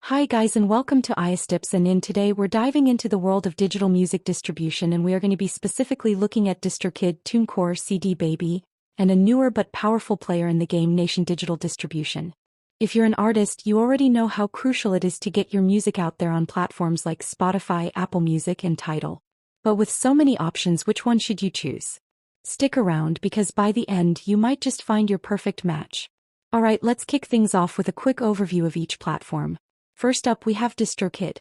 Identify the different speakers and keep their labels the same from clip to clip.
Speaker 1: Hi guys and welcome to iStips, and today we're diving into the world of digital music distribution, and we are going to be specifically looking at Distrokid, Tunecore, cdbaby, and a newer but powerful player in the game, Nation Digital Distribution. If you're an artist, you already know how crucial it is to get your music out there on platforms like Spotify, Apple Music, and Tidal. But with so many options, which one should you choose? Stick around because by the end you might just find your perfect match. Alright, let's kick things off with a quick overview of each platform. First up, we have Distrokid.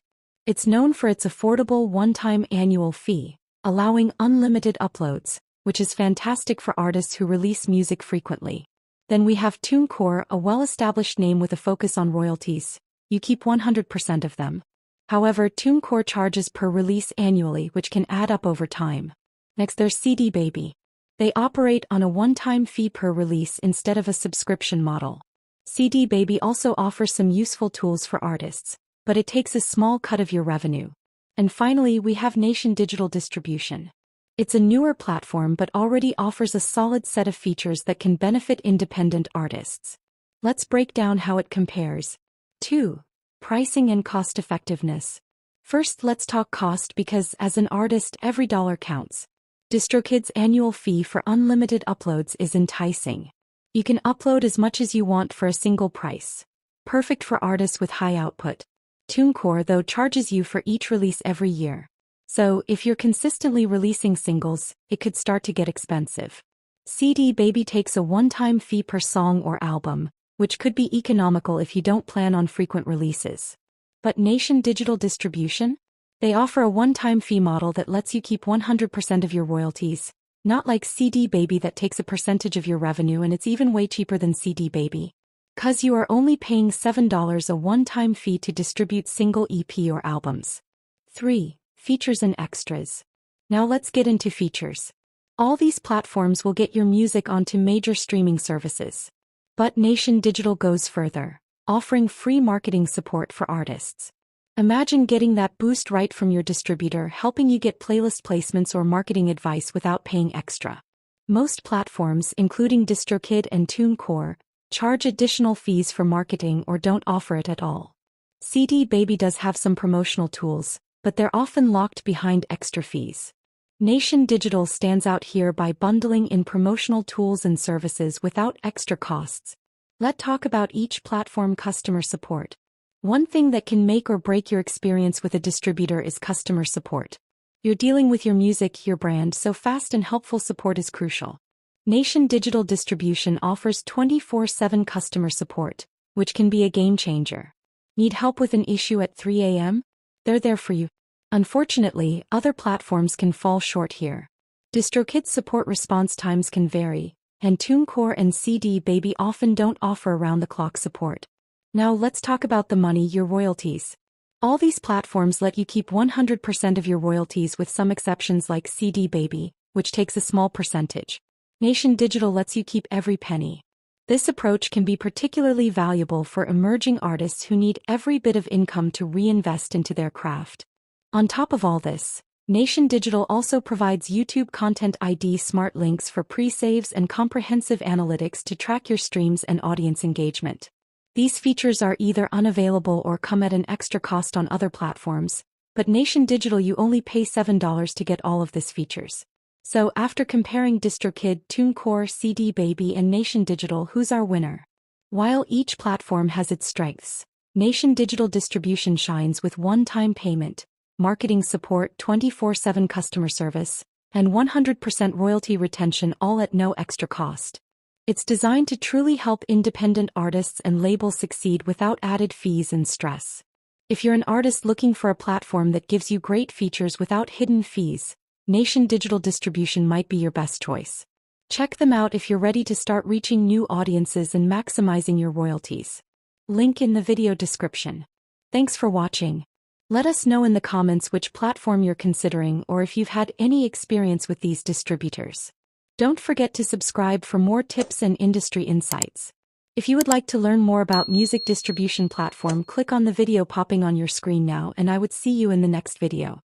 Speaker 1: It's known for its affordable one-time annual fee, allowing unlimited uploads, which is fantastic for artists who release music frequently. Then we have Tunecore, a well-established name with a focus on royalties. You keep 100% of them. However, Tunecore charges per release annually, which can add up over time. Next, there's cdbaby. They operate on a one-time fee per release instead of a subscription model. cdbaby also offers some useful tools for artists, but it takes a small cut of your revenue. And finally, we have Nation Digital Distribution. It's a newer platform but already offers a solid set of features that can benefit independent artists. Let's break down how it compares. 2. Pricing and cost effectiveness. First, let's talk cost because as an artist, every dollar counts. Distrokid's annual fee for unlimited uploads is enticing. You can upload as much as you want for a single price. Perfect for artists with high output. Tunecore, though, charges you for each release every year. So, if you're consistently releasing singles, it could start to get expensive. cdbaby takes a one-time fee per song or album, which could be economical if you don't plan on frequent releases. But Nation Digital Distribution? They offer a one-time fee model that lets you keep 100% of your royalties. Not like cdbaby that takes a percentage of your revenue, and it's even way cheaper than cdbaby. 'Cause you are only paying $7 a one-time fee to distribute single EP or albums. 3. Features and extras. Now let's get into features. All these platforms will get your music onto major streaming services. But Nation Digital goes further, offering free marketing support for artists. Imagine getting that boost right from your distributor, helping you get playlist placements or marketing advice without paying extra. Most platforms, including Distrokid and Tunecore, charge additional fees for marketing or don't offer it at all. cdbaby does have some promotional tools, but they're often locked behind extra fees. Nation Digital stands out here by bundling in promotional tools and services without extra costs. Let's talk about each platform customer support. One thing that can make or break your experience with a distributor is customer support. You're dealing with your music, your brand, so fast and helpful support is crucial. Nation Digital Distribution offers 24/7 customer support, which can be a game changer. Need help with an issue at 3 a.m.? They're there for you. Unfortunately, other platforms can fall short here. Distrokid's support response times can vary, and Tunecore and cdbaby often don't offer around-the-clock support. Now let's talk about the money, your royalties. All these platforms let you keep 100% of your royalties with some exceptions like cdbaby, which takes a small percentage. Nation Digital lets you keep every penny. This approach can be particularly valuable for emerging artists who need every bit of income to reinvest into their craft. On top of all this, Nation Digital also provides YouTube Content ID smart links for pre-saves and comprehensive analytics to track your streams and audience engagement. These features are either unavailable or come at an extra cost on other platforms, but Nation Digital you only pay $7 to get all of these features. So after comparing Distrokid, Tunecore, cdbaby and Nation Digital, who's our winner? While each platform has its strengths, Nation Digital Distribution shines with one-time payment, marketing support, 24/7 customer service, and 100% royalty retention, all at no extra cost. It's designed to truly help independent artists and labels succeed without added fees and stress. If you're an artist looking for a platform that gives you great features without hidden fees, Nation Digital Distribution might be your best choice. Check them out if you're ready to start reaching new audiences and maximizing your royalties. Link in the video description. Thanks for watching. Let us know in the comments which platform you're considering or if you've had any experience with these distributors. Don't forget to subscribe for more tips and industry insights. If you would like to learn more about music distribution platform, click on the video popping on your screen now, and I would see you in the next video.